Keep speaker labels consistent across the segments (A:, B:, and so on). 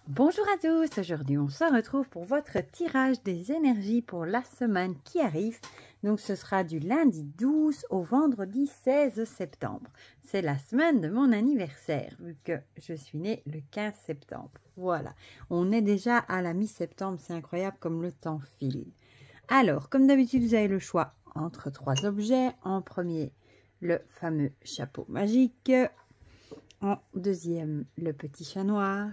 A: Bonjour à tous, aujourd'hui on se retrouve pour votre tirage des énergies pour la semaine qui arrive. Donc ce sera du lundi 12 au vendredi 16 septembre. C'est la semaine de mon anniversaire vu que je suis née le 15 septembre. Voilà, on est déjà à la mi-septembre, c'est incroyable comme le temps file. Alors, comme d'habitude, vous avez le choix entre trois objets. En premier, le fameux chapeau magique. En deuxième, le petit chat noir.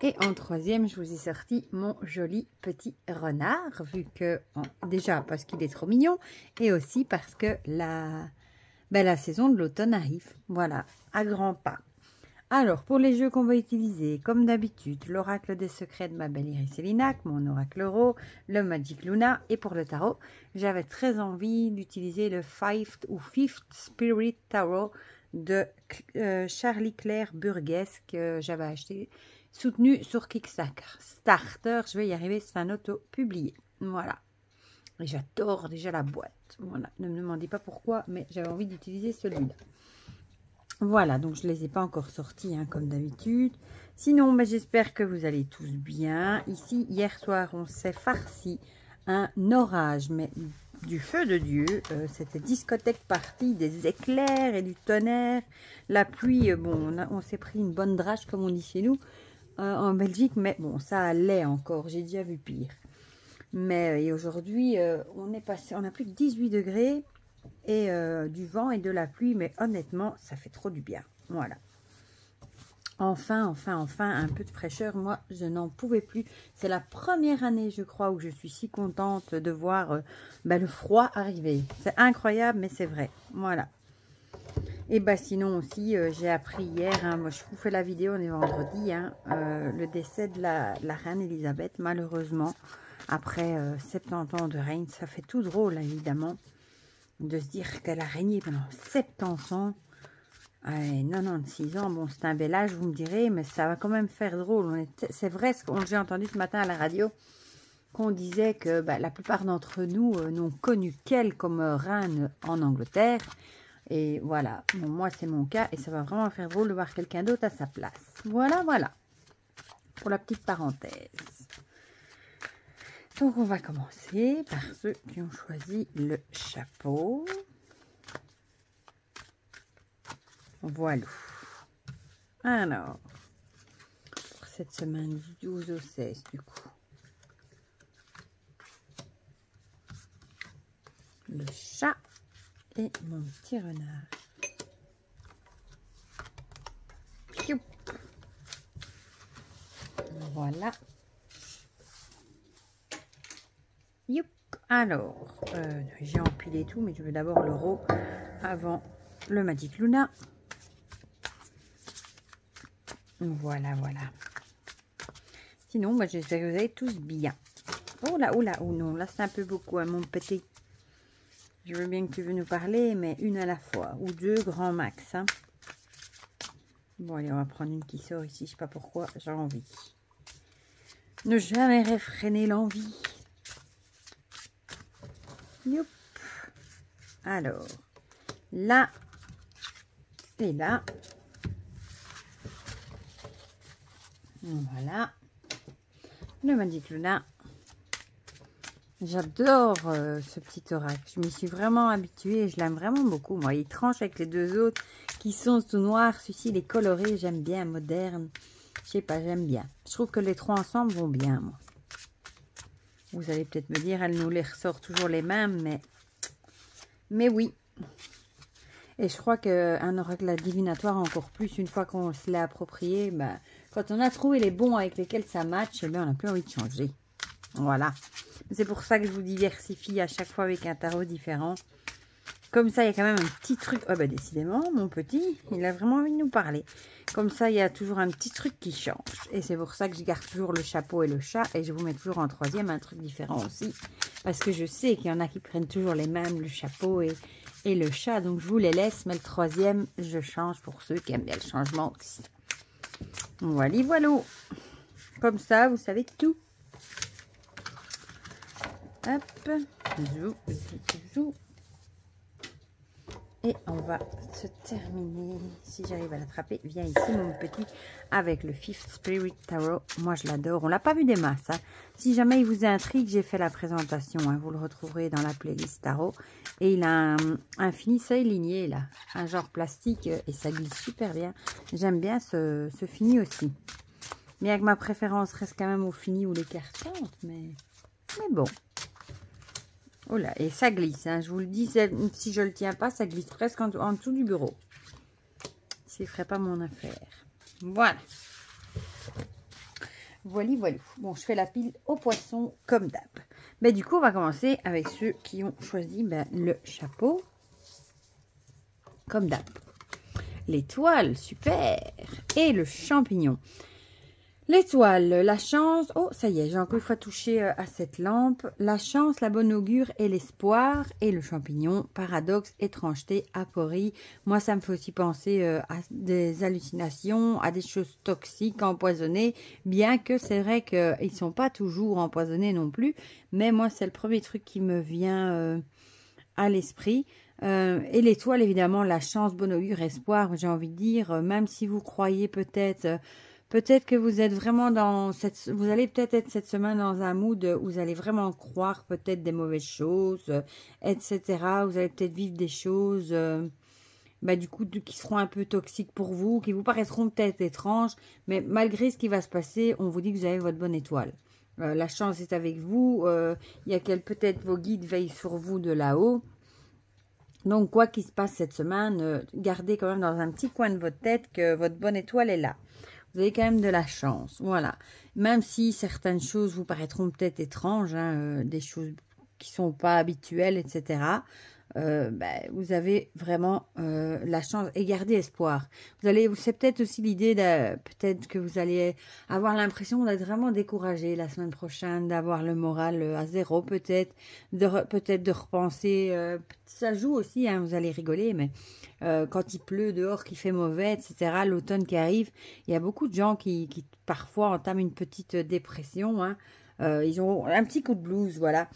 A: Et en troisième, je vous ai sorti mon joli petit renard, vu que, déjà parce qu'il est trop mignon, et aussi parce que la saison de l'automne arrive. Voilà, à grands pas. Alors, pour les jeux qu'on va utiliser, comme d'habitude, l'oracle des secrets de ma belle Iris Elinac, mon oracle euro, le Magic Luna, et pour le tarot, j'avais très envie d'utiliser le Fifth Spirit Tarot de Charlie Claire Burgess que j'avais acheté, soutenu sur Kickstarter. Je vais y arriver, c'est un auto-publié. Voilà. Et j'adore déjà la boîte. Voilà. Ne me demandez pas pourquoi, mais j'avais envie d'utiliser celui-là. Voilà, donc je ne les ai pas encore sortis, hein, comme d'habitude. Sinon, j'espère que vous allez tous bien. Ici, hier soir, on s'est farci un orage, mais du feu de Dieu. C'était discothèque party, des éclairs et du tonnerre. La pluie, bon, on s'est pris une bonne drache, comme on dit chez nous, en Belgique. Mais bon, ça allait encore, j'ai déjà vu pire. Mais et aujourd'hui, on a plus que 18 degrés. Et du vent et de la pluie, mais honnêtement, ça fait trop du bien. Voilà. Enfin, un peu de fraîcheur. Moi, je n'en pouvais plus. C'est la première année, je crois, où je suis si contente de voir le froid arriver. C'est incroyable, mais c'est vrai. Voilà. Et sinon aussi, j'ai appris hier, hein, moi je vous fais la vidéo, on est vendredi, hein, le décès de la reine Elisabeth, malheureusement, après 70 ans de règne. Ça fait tout drôle, évidemment, de se dire qu'elle a régné pendant 70 ans, 96 ans, bon c'est un bel âge vous me direz, mais ça va quand même faire drôle. C'est vrai ce que j'ai entendu ce matin à la radio, qu'on disait que la plupart d'entre nous n'ont connu qu'elle comme reine en Angleterre, et voilà, bon, moi c'est mon cas, et ça va vraiment faire drôle de voir quelqu'un d'autre à sa place. Voilà, pour la petite parenthèse. Donc, on va commencer par ceux qui ont choisi le chapeau. Voilà. Alors, pour cette semaine du 12 au 16, du coup. Le chat et mon petit renard. Youp. Voilà. Youp. Alors, j'ai empilé tout, mais je veux d'abord l'euro avant le Magic Luna. Voilà. Sinon, j'espère que vous allez tous bien. Oh là, oh non, là c'est un peu beaucoup, hein, mon petit. Je veux bien que tu veux nous parler, mais une à la fois, ou deux, grand max. Hein. Bon, allez, on va prendre une qui sort ici, je sais pas pourquoi, j'ai envie. Ne jamais réfréner l'envie. Youp. Alors, là et là. Voilà. Le Magic Luna. J'adore ce petit oracle. Je m'y suis vraiment habituée et je l'aime vraiment beaucoup. Moi, il tranche avec les deux autres qui sont tout noirs. Celui-ci, il est coloré. J'aime bien, moderne. Je sais pas, j'aime bien. Je trouve que les trois ensemble vont bien, moi. Vous allez peut-être me dire, elle nous les ressort toujours les mêmes, mais oui. Et je crois qu'un oracle divinatoire, encore plus, une fois qu'on se l'est approprié, quand on a trouvé les bons avec lesquels ça match, on n'a plus envie de changer. Voilà. C'est pour ça que je vous diversifie à chaque fois avec un tarot différent. Comme ça, il y a quand même un petit truc. Oh, décidément, mon petit, il a vraiment envie de nous parler. Comme ça, il y a toujours un petit truc qui change. Et c'est pour ça que je garde toujours le chapeau et le chat. Et je vous mets toujours en troisième un truc différent aussi. Parce que je sais qu'il y en a qui prennent toujours les mêmes, le chapeau et le chat. Donc, je vous les laisse. Mais le troisième, je change pour ceux qui aiment bien le changement aussi. Voilà. Comme ça, vous savez tout. Hop. Zou. Et on va se terminer, si j'arrive à l'attraper, viens ici mon petit, avec le Fifth Spirit Tarot. Moi je l'adore, on l'a pas vu des masses. Hein. Si jamais il vous intrigue, j'ai fait la présentation, hein. Vous le retrouverez dans la playlist Tarot. Et il a un finisseuil ligné là, un genre plastique et ça glisse super bien. J'aime bien ce fini aussi. Bien que ma préférence reste quand même au fini ou les cartantes, mais bon. Oh là, et ça glisse, hein, je vous le dis, si je le tiens pas, ça glisse presque en dessous du bureau. Ce ne ferait pas mon affaire. Voilà. Voilà, voilà. Bon, je fais la pile aux poissons comme d'hab. Mais du coup, on va commencer avec ceux qui ont choisi le chapeau. Comme d'hab. L'étoile, super. Et le champignon. L'étoile, la chance, oh ça y est, j'ai encore une fois touché à cette lampe. La chance, la bonne augure et l'espoir. Et le champignon, paradoxe, étrangeté, aporie. Moi, ça me fait aussi penser à des hallucinations, à des choses toxiques, empoisonnées. Bien que c'est vrai qu'ils ne sont pas toujours empoisonnés non plus. Mais moi, c'est le premier truc qui me vient à l'esprit. Et l'étoile, évidemment, la chance, bonne augure, espoir, j'ai envie de dire, même si vous croyez peut-être... Peut-être que vous êtes vraiment dans cette... Vous allez peut-être être cette semaine dans un mood où vous allez vraiment croire peut-être des mauvaises choses, etc. Vous allez peut-être vivre des choses, du coup, qui seront un peu toxiques pour vous, qui vous paraîtront peut-être étranges. Mais malgré ce qui va se passer, on vous dit que vous avez votre bonne étoile. La chance est avec vous. Il y a peut-être vos guides veillent sur vous de là-haut. Donc, quoi qu'il se passe cette semaine, gardez quand même dans un petit coin de votre tête que votre bonne étoile est là. Vous avez quand même de la chance, voilà. Même si certaines choses vous paraîtront peut-être étranges, hein, des choses qui ne sont pas habituelles, etc. Vous avez vraiment la chance et gardez espoir. C'est peut-être aussi l'idée peut-être que vous allez avoir l'impression d'être vraiment découragé la semaine prochaine, d'avoir le moral à zéro, peut-être de repenser. Ça joue aussi, hein, vous allez rigoler, mais quand il pleut dehors, qu'il fait mauvais, etc. L'automne qui arrive, il y a beaucoup de gens qui parfois entament une petite dépression. Hein. Ils ont un petit coup de blues, voilà.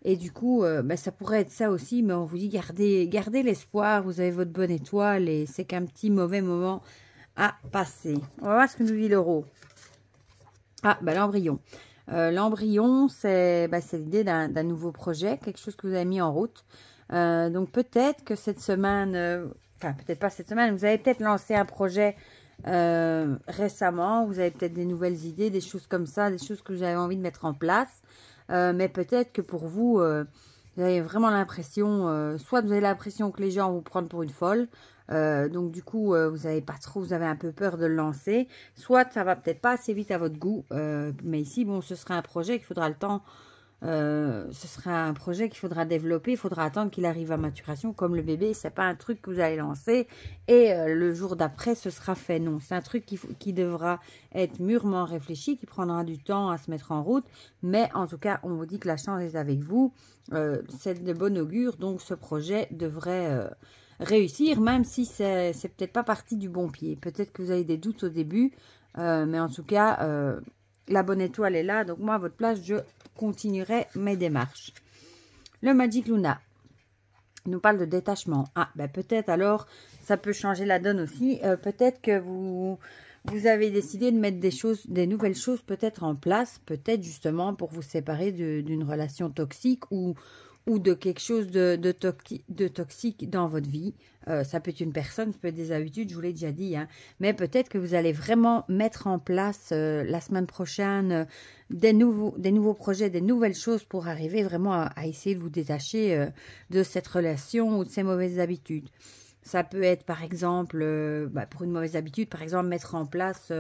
A: Et du coup, ça pourrait être ça aussi, mais on vous dit gardez l'espoir, vous avez votre bonne étoile et c'est qu'un petit mauvais moment à passer. On va voir ce que nous dit l'euro. Ah, l'embryon. L'embryon, c'est l'idée d'un nouveau projet, quelque chose que vous avez mis en route. Donc peut-être que cette semaine, peut-être pas cette semaine, vous avez peut-être lancé un projet récemment, vous avez peut-être des nouvelles idées, des choses comme ça, des choses que vous avez envie de mettre en place. Mais peut-être que pour vous, vous avez vraiment l'impression, soit vous avez l'impression que les gens vont vous prendre pour une folle, donc du coup, vous avez un peu peur de le lancer, soit ça va peut-être pas assez vite à votre goût, mais ici, bon, ce sera un projet qu'il faudra le temps, ce sera un projet qu'il faudra développer, il faudra attendre qu'il arrive à maturation, comme le bébé, c'est pas un truc que vous allez lancer et le jour d'après ce sera fait, non, c'est un truc qui devra être mûrement réfléchi, qui prendra du temps à se mettre en route, mais en tout cas on vous dit que la chance est avec vous, c'est de bon augure, donc ce projet devrait réussir, même si c'est peut-être pas parti du bon pied, peut-être que vous avez des doutes au début, mais en tout cas la bonne étoile est là, donc moi à votre place je continuerai mes démarches. Le Magic Luna nous parle de détachement. Ah, peut-être alors, ça peut changer la donne aussi. Peut-être que vous avez décidé de mettre des nouvelles choses peut-être en place, peut-être justement pour vous séparer d'une relation toxique ou de quelque chose de toxique dans votre vie. Ça peut être une personne, ça peut être des habitudes, je vous l'ai déjà dit. Hein. Mais peut-être que vous allez vraiment mettre en place la semaine prochaine des nouveaux projets, des nouvelles choses pour arriver vraiment à essayer de vous détacher de cette relation ou de ces mauvaises habitudes. Ça peut être par exemple, pour une mauvaise habitude, par exemple mettre en place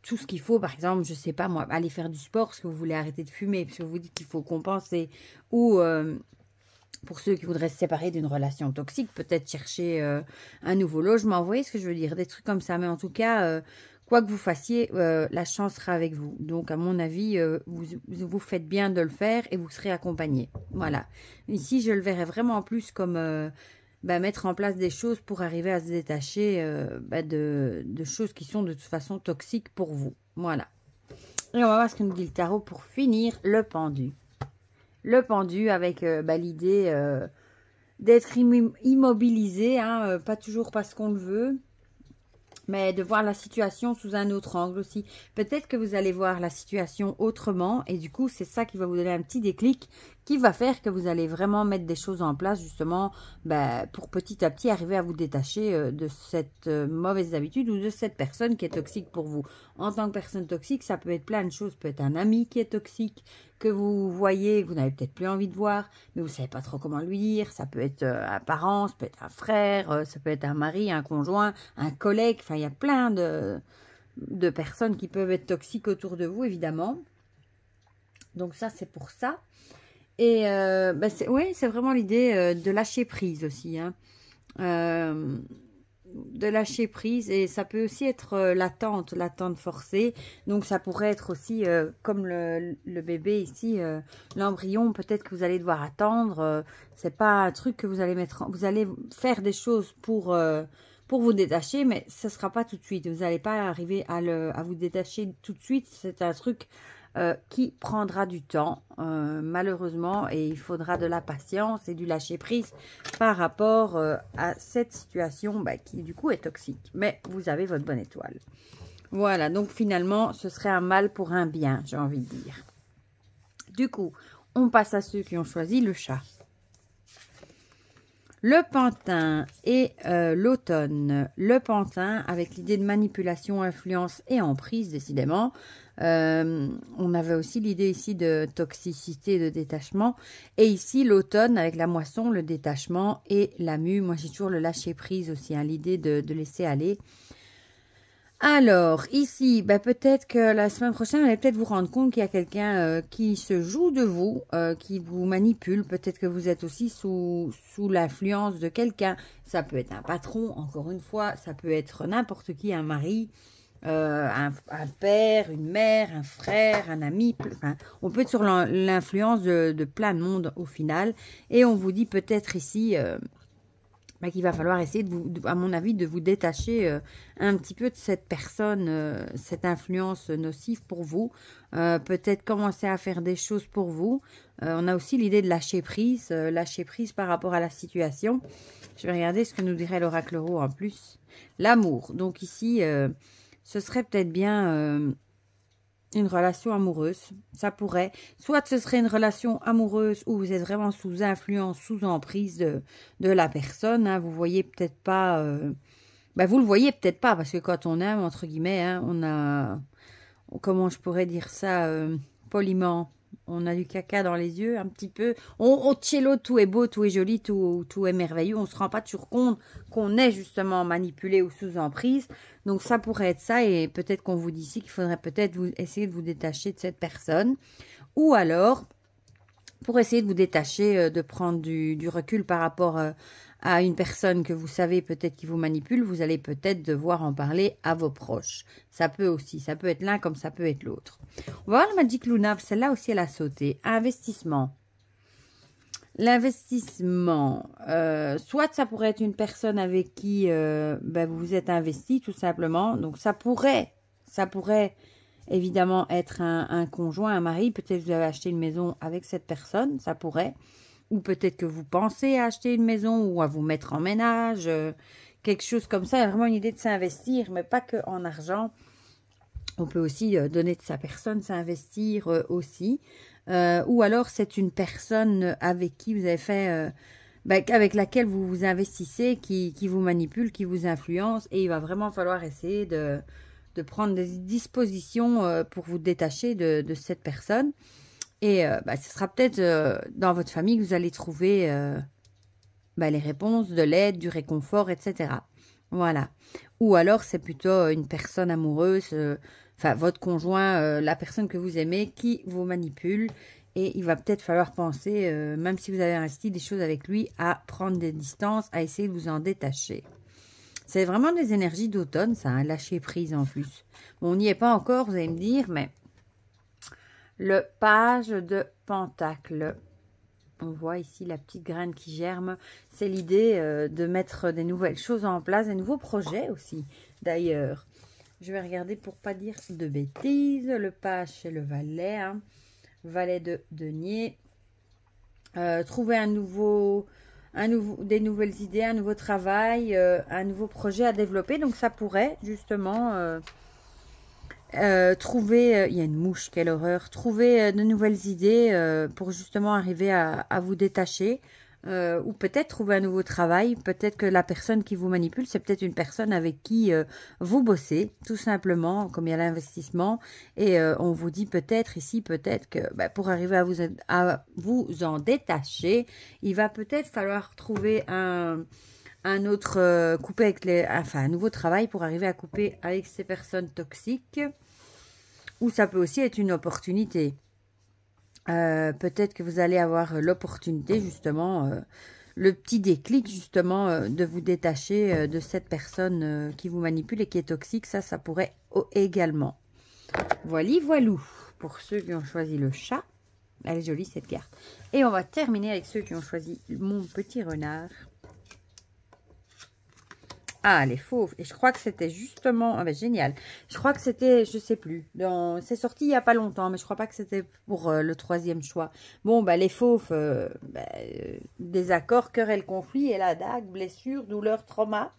A: tout ce qu'il faut, par exemple, je sais pas moi, aller faire du sport parce que vous voulez arrêter de fumer, parce que vous dites qu'il faut compenser, ou pour ceux qui voudraient se séparer d'une relation toxique, peut-être chercher un nouveau logement, vous voyez ce que je veux dire, des trucs comme ça, mais en tout cas, quoi que vous fassiez, la chance sera avec vous, donc à mon avis, vous faites bien de le faire et vous serez accompagné, voilà, ici je le verrais vraiment plus comme... mettre en place des choses pour arriver à se détacher de choses qui sont de toute façon toxiques pour vous. Voilà. Et on va voir ce que nous dit le tarot pour finir. Le pendu. Le pendu avec l'idée d'être immobilisé, hein, pas toujours parce qu'on le veut, mais de voir la situation sous un autre angle aussi. Peut-être que vous allez voir la situation autrement et du coup, c'est ça qui va vous donner un petit déclic qui va faire que vous allez vraiment mettre des choses en place justement pour petit à petit arriver à vous détacher de cette mauvaise habitude ou de cette personne qui est toxique pour vous. En tant que personne toxique, ça peut être plein de choses. Ça peut être un ami qui est toxique, que vous voyez, que vous n'avez peut-être plus envie de voir, mais vous ne savez pas trop comment lui dire. Ça peut être un parent, ça peut être un frère, ça peut être un mari, un conjoint, un collègue. Enfin, il y a plein de personnes qui peuvent être toxiques autour de vous, évidemment. Donc ça, c'est pour ça. Et oui, c'est vraiment l'idée de lâcher prise aussi. Hein. De lâcher prise et ça peut aussi être l'attente forcée. Donc ça pourrait être aussi comme le bébé ici, l'embryon, peut-être que vous allez devoir attendre. C'est pas un truc que vous allez mettre, vous allez faire des choses pour vous détacher, mais ce sera pas tout de suite. Vous n'allez pas arriver à vous détacher tout de suite. C'est un truc qui prendra du temps, malheureusement, et il faudra de la patience et du lâcher-prise par rapport à cette situation qui, du coup, est toxique. Mais vous avez votre bonne étoile. Voilà, donc finalement, ce serait un mal pour un bien, j'ai envie de dire. Du coup, on passe à ceux qui ont choisi le chat. Le pantin et l'automne. Le pantin, avec l'idée de manipulation, influence et emprise, décidément. On avait aussi l'idée ici de toxicité, de détachement. Et ici, l'automne, avec la moisson, le détachement et la mue. Moi, j'ai toujours le lâcher-prise aussi, hein, l'idée de laisser aller. Alors, ici, peut-être que la semaine prochaine, vous allez peut-être vous rendre compte qu'il y a quelqu'un qui se joue de vous, qui vous manipule. Peut-être que vous êtes aussi sous l'influence de quelqu'un. Ça peut être un patron, encore une fois. Ça peut être n'importe qui, un mari, un père, une mère, un frère, un ami. Enfin, on peut être sur l'influence de plein de monde au final. Et on vous dit peut-être ici... qu'il va falloir essayer, à mon avis, de vous détacher un petit peu de cette personne, cette influence nocive pour vous. Peut-être commencer à faire des choses pour vous. On a aussi l'idée de lâcher prise par rapport à la situation. Je vais regarder ce que nous dirait l'oracle Tarot en plus. L'amour. Donc ici, ce serait peut-être bien... une relation amoureuse, ça pourrait. Soit ce serait une relation amoureuse où vous êtes vraiment sous influence, sous emprise de la personne. Hein, vous voyez peut-être pas... vous le voyez peut-être pas, parce que quand on aime, entre guillemets, hein, on a... Comment je pourrais dire ça poliment? On a du caca dans les yeux, un petit peu. On cello, tout est beau, tout est joli, tout est merveilleux. On ne se rend pas toujours compte qu'on est justement manipulé ou sous emprise. Donc, ça pourrait être ça. Et peut-être qu'on vous dit ici qu'il faudrait peut-être essayer de vous détacher de cette personne. Ou alors, pour essayer de vous détacher, de prendre du recul par rapport à une personne que vous savez peut-être qui vous manipule, vous allez peut-être devoir en parler à vos proches. Ça peut aussi, ça peut être l'un comme ça peut être l'autre. On va voir la Magic Luna, celle-là aussi elle a sauté. Investissement. L'investissement, soit ça pourrait être une personne avec qui vous vous êtes investi tout simplement. Donc ça pourrait évidemment être un conjoint, un mari. Peut-être que vous avez acheté une maison avec cette personne, ça pourrait. Ou peut-être que vous pensez à acheter une maison ou à vous mettre en ménage, quelque chose comme ça. Il y a vraiment une idée de s'investir, mais pas que en argent. On peut aussi donner de sa personne, s'investir aussi. Ou alors c'est une personne avec qui vous avez fait... avec laquelle vous vous investissez, qui vous manipule, qui vous influence. Et il va vraiment falloir essayer de prendre des dispositions pour vous détacher de cette personne. Et ce sera peut-être dans votre famille que vous allez trouver les réponses, de l'aide, du réconfort, etc. Voilà. Ou alors, c'est plutôt une personne amoureuse, votre conjoint, la personne que vous aimez, qui vous manipule. Et il va peut-être falloir penser, même si vous avez investi des choses avec lui, à prendre des distances, à essayer de vous en détacher. C'est vraiment des énergies d'automne, ça, hein, lâcher prise en plus. Bon, on n'y est pas encore, vous allez me dire, mais... Le page de Pentacle. On voit ici la petite graine qui germe. C'est l'idée de mettre des nouvelles choses en place, des nouveaux projets aussi, d'ailleurs. Je vais regarder pour pas dire de bêtises. Le page, c'est le valet. Hein. Valet de denier. Trouver un nouveau des nouvelles idées, un nouveau travail, un nouveau projet à développer. Donc ça pourrait justement trouver, il y a une mouche, quelle horreur, trouver de nouvelles idées pour justement arriver à vous détacher. Ou peut-être trouver un nouveau travail, peut-être que la personne qui vous manipule, c'est peut-être une personne avec qui vous bossez, tout simplement, comme il y a l'investissement, et on vous dit peut-être ici, peut-être que pour arriver à vous en détacher, il va peut-être falloir trouver un autre, couper avec un nouveau travail pour arriver à couper avec ces personnes toxiques, ou ça peut aussi être une opportunité. Peut-être que vous allez avoir l'opportunité justement, le petit déclic justement de vous détacher de cette personne qui vous manipule et qui est toxique. Ça pourrait également. Voilou, pour ceux qui ont choisi le chat. Elle est jolie cette carte. Et on va terminer avec ceux qui ont choisi mon petit renard. Ah, les fauves. Et je crois que c'était justement... Ah ben, génial. Je crois que c'était, je sais plus. C'est sorti il n'y a pas longtemps, mais je crois pas que c'était pour le troisième choix. Bon, les fauves, désaccord, querelle, conflit, et la dague, blessure, douleur, trauma.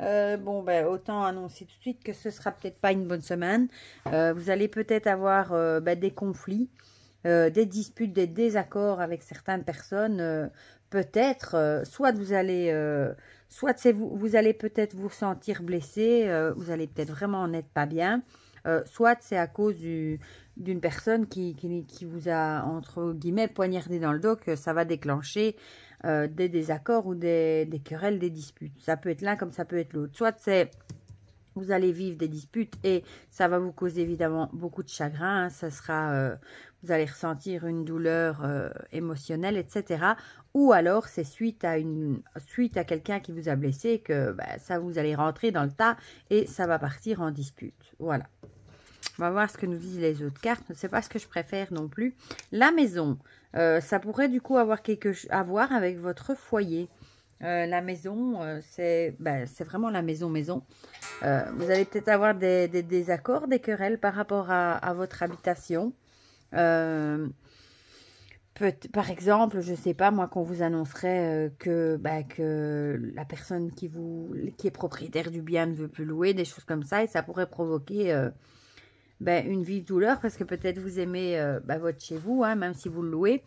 A: Autant annoncer tout de suite que ce sera peut-être pas une bonne semaine. Vous allez peut-être avoir des conflits, des disputes, des désaccords avec certaines personnes. Peut-être, soit vous allez... soit vous allez peut-être vous sentir blessé, vous allez peut-être vraiment en être pas bien, soit c'est à cause d'une personne qui vous a, entre guillemets, poignardé dans le dos, que ça va déclencher des désaccords ou des querelles, des disputes. Ça peut être l'un comme ça peut être l'autre. Soit c'est... Vous allez vivre des disputes et ça va vous causer évidemment beaucoup de chagrin. Ça sera, vous allez ressentir une douleur émotionnelle, etc. Ou alors c'est suite à quelqu'un qui vous a blessé que ça vous allez rentrer dans le tas et ça va partir en dispute. Voilà. On va voir ce que nous disent les autres cartes. Ce n'est pas ce que je préfère non plus. La maison, ça pourrait du coup avoir quelque chose à voir avec votre foyer. La maison, c'est vraiment la maison. Vous allez peut-être avoir des désaccords, des querelles par rapport à votre habitation. Par exemple, je ne sais pas, moi, qu'on vous annoncerait que la personne qui est propriétaire du bien ne veut plus louer, des choses comme ça, et ça pourrait provoquer une vive douleur, parce que peut-être vous aimez votre chez vous, hein, même si vous le louez.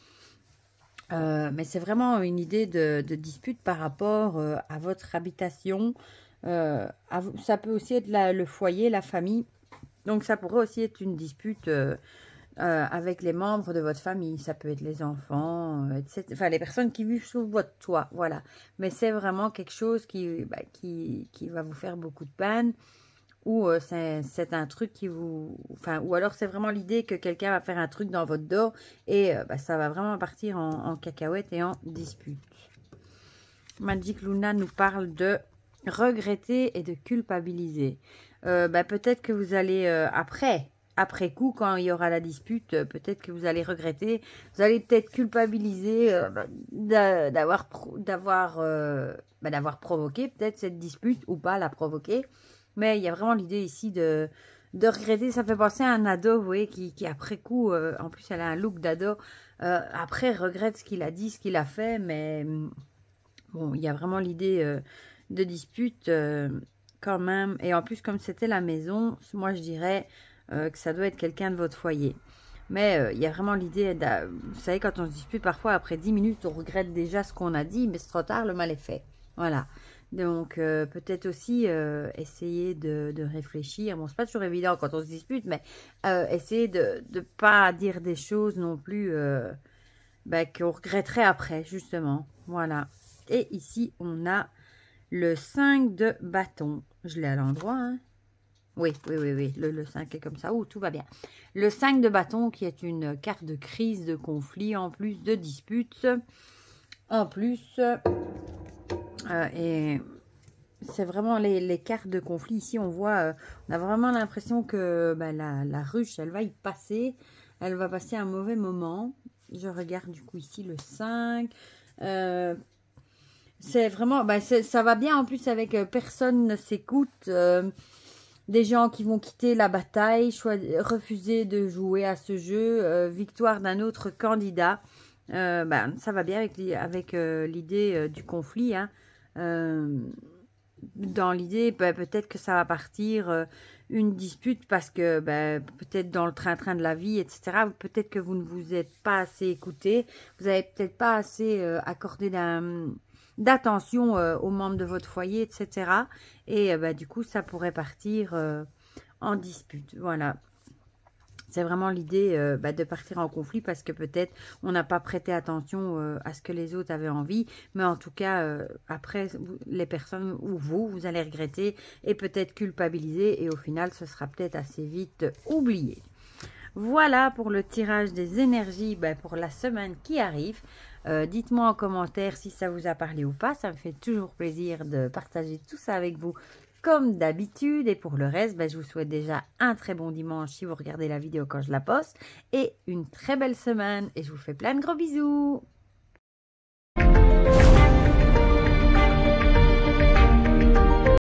A: Mais c'est vraiment une idée de dispute par rapport à votre habitation. Ça peut aussi être le foyer, la famille. Donc, ça pourrait aussi être une dispute avec les membres de votre famille. Ça peut être les enfants, etc. Enfin, les personnes qui vivent sous votre toit. Voilà. Mais c'est vraiment quelque chose qui va vous faire beaucoup de peine. Ou c'est un truc qui vous... Enfin, ou alors c'est vraiment l'idée que quelqu'un va faire un truc dans votre dos et ça va vraiment partir en cacahuète et en dispute. Magic Luna nous parle de regretter et de culpabiliser. Peut-être que vous allez, après coup, quand il y aura la dispute, peut-être que vous allez regretter. Vous allez peut-être culpabiliser d'avoir provoqué peut-être cette dispute ou pas la provoquer. Mais il y a vraiment l'idée ici de regretter. Ça fait penser à un ado, vous voyez, qui après coup, en plus elle a un look d'ado, après regrette ce qu'il a dit, ce qu'il a fait. Mais bon, il y a vraiment l'idée de dispute quand même. Et en plus, comme c'était la maison, moi je dirais que ça doit être quelqu'un de votre foyer. Mais il y a vraiment l'idée, vous savez, quand on se dispute, parfois après 10 minutes, on regrette déjà ce qu'on a dit, mais c'est trop tard, le mal est fait. Voilà. Donc, peut-être aussi essayer de réfléchir. Bon, c'est pas toujours évident quand on se dispute, mais essayer de ne pas dire des choses non plus qu'on regretterait après, justement. Voilà. Et ici, on a le 5 de bâton. Je l'ai à l'endroit, hein. Oui. Le 5 est comme ça. Oh, tout va bien. Le 5 de bâton qui est une carte de crise, de conflit, en plus de dispute. En plus... et c'est vraiment les cartes de conflit. Ici, on voit, on a vraiment l'impression que la ruche, elle va y passer. Elle va passer un mauvais moment. Je regarde du coup ici le 5. C'est vraiment, ça va bien en plus avec personne ne s'écoute. Des gens qui vont quitter la bataille, refuser de jouer à ce jeu. Victoire d'un autre candidat. ça va bien avec l'idée du conflit. Hein. Dans l'idée, peut-être que ça va partir une dispute parce que peut-être dans le train-train de la vie, etc., peut-être que vous ne vous êtes pas assez écouté, vous n'avez peut-être pas assez accordé d'attention aux membres de votre foyer, etc. Et du coup, ça pourrait partir en dispute. Voilà. C'est vraiment l'idée de partir en conflit parce que peut-être on n'a pas prêté attention à ce que les autres avaient envie. Mais en tout cas, après, les personnes ou vous allez regretter et peut-être culpabiliser. Et au final, ce sera peut-être assez vite oublié. Voilà pour le tirage des énergies pour la semaine qui arrive. Dites-moi en commentaire si ça vous a parlé ou pas. Ça me fait toujours plaisir de partager tout ça avec vous comme d'habitude. Et pour le reste, je vous souhaite déjà un très bon dimanche si vous regardez la vidéo quand je la poste. Et une très belle semaine. Et je vous fais plein de gros bisous.